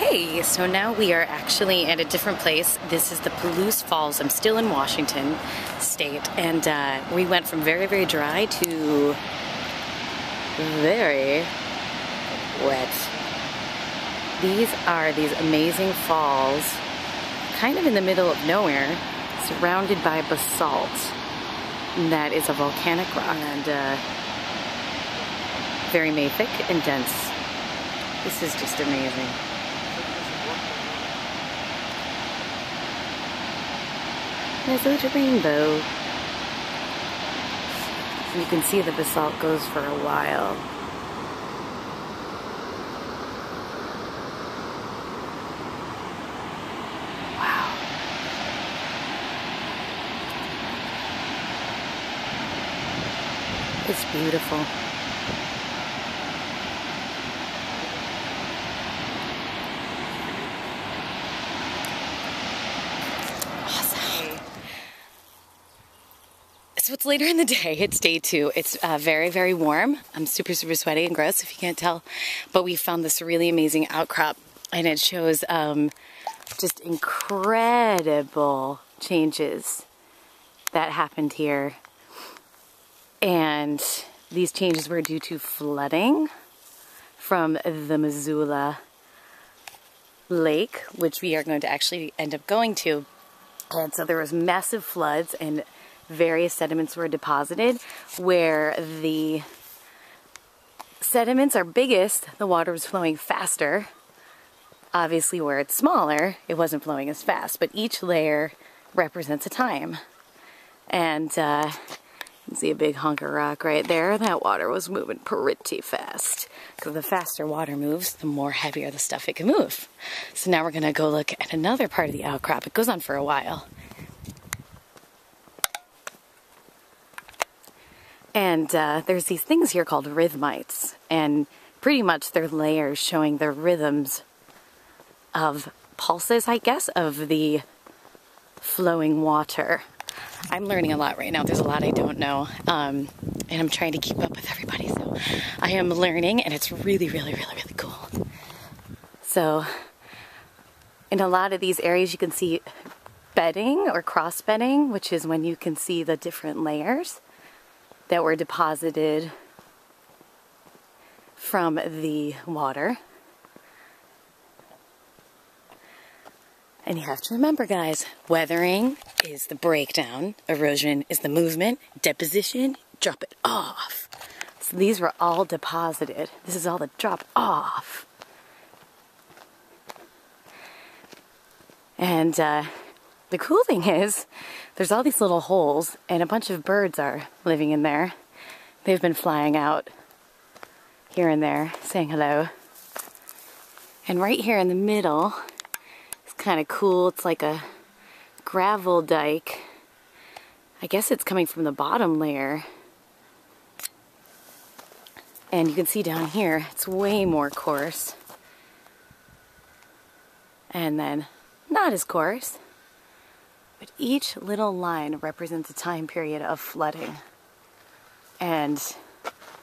Hey, so now we are actually at a different place. This is the Palouse Falls. I'm still in Washington State, and we went from very, very dry to very wet. These are these amazing falls, kind of in the middle of nowhere, surrounded by basalt. And that is a volcanic rock, and very mafic and dense. This is just amazing. There's a little rainbow. You can see the basalt goes for a while. Wow. It's beautiful. So it's later in the day, it's day 2. It's very, very warm. I'm super, super sweaty and gross if you can't tell. But we found this really amazing outcrop, and it shows just incredible changes that happened here. And these changes were due to flooding from the Missoula lake, which we are going to actually end up going to. And so there was massive floods, and various sediments were deposited. Where the sediments are biggest, the water was flowing faster. Obviously, where it's smaller, it wasn't flowing as fast, but each layer represents a time. And you can see a big hunk of rock right there. That water was moving pretty fast. Because the faster water moves, the more heavier the stuff it can move. So now we're going to go look at another part of the outcrop. It goes on for a while. And there's these things here called rhythmites, and pretty much they're layers showing the rhythms of pulses, I guess, of the flowing water. I'm learning a lot right now. There's a lot I don't know, and I'm trying to keep up with everybody, so I am learning, and it's really, really, really, really cool. So in a lot of these areas you can see bedding or cross bedding, which is when you can see the different layers that were deposited from the water. And you have to remember, guys, weathering is the breakdown, erosion is the movement, deposition, drop it off. So these were all deposited. This is all the drop off. And the cool thing is, there's all these little holes, and a bunch of birds are living in there. They've been flying out here and there, saying hello. And right here in the middle, it's kind of cool. It's like a gravel dike. I guess it's coming from the bottom layer. And you can see down here, it's way more coarse. And then not as coarse. But each little line represents a time period of flooding. And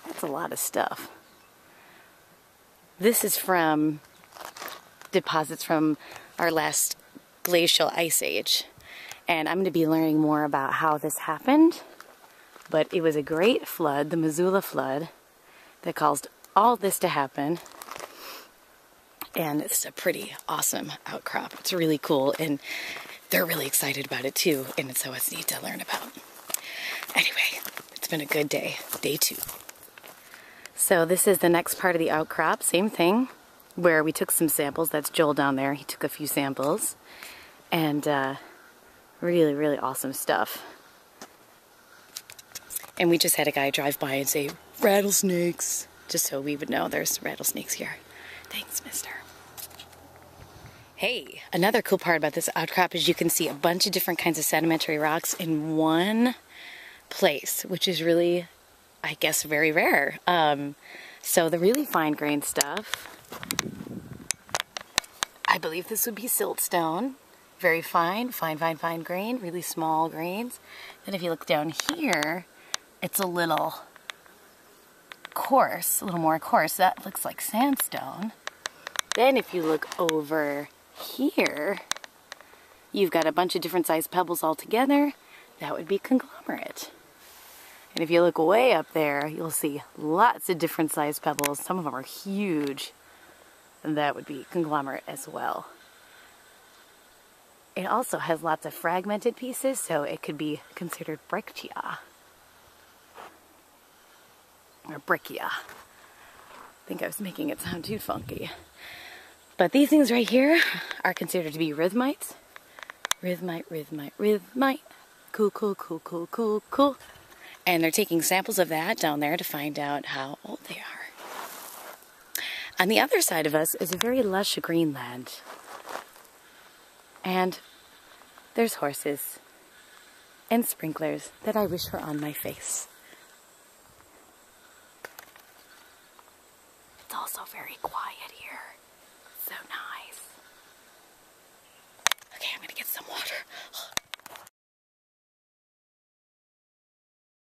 that's a lot of stuff. This is from deposits from our last glacial ice age. And I'm going to be learning more about how this happened. But it was a great flood, the Missoula flood, that caused all this to happen. And it's a pretty awesome outcrop. It's really cool, and they're really excited about it too, and so it's neat to learn about. Anyway, it's been a good day, day 2. So this is the next part of the outcrop, same thing, where we took some samples. That's Joel down there. He took a few samples, and really, really awesome stuff. And we just had a guy drive by and say, rattlesnakes, just so we would know there's rattlesnakes here. Thanks, mister. Hey, another cool part about this outcrop is you can see a bunch of different kinds of sedimentary rocks in one place, which is really, I guess, very rare. So the really fine grain stuff, I believe this would be siltstone. Very fine, fine grain, really small grains. Then if you look down here, it's a little coarse, a little more coarse. That looks like sandstone. Then if you look over here, you've got a bunch of different sized pebbles all together. That would be conglomerate. And if you look way up there, you'll see lots of different sized pebbles. Some of them are huge. And that would be conglomerate as well. It also has lots of fragmented pieces, so it could be considered breccia. Or breccia. I think I was making it sound too funky. But these things right here are considered to be rhythmites. Rhythmite, rhythmite, rhythmite. Cool, cool, cool, cool, cool, cool. And they're taking samples of that down there to find out how old they are. On the other side of us is a very lush greenland. And there's horses and sprinklers that I wish were on my face. It's also very quiet here.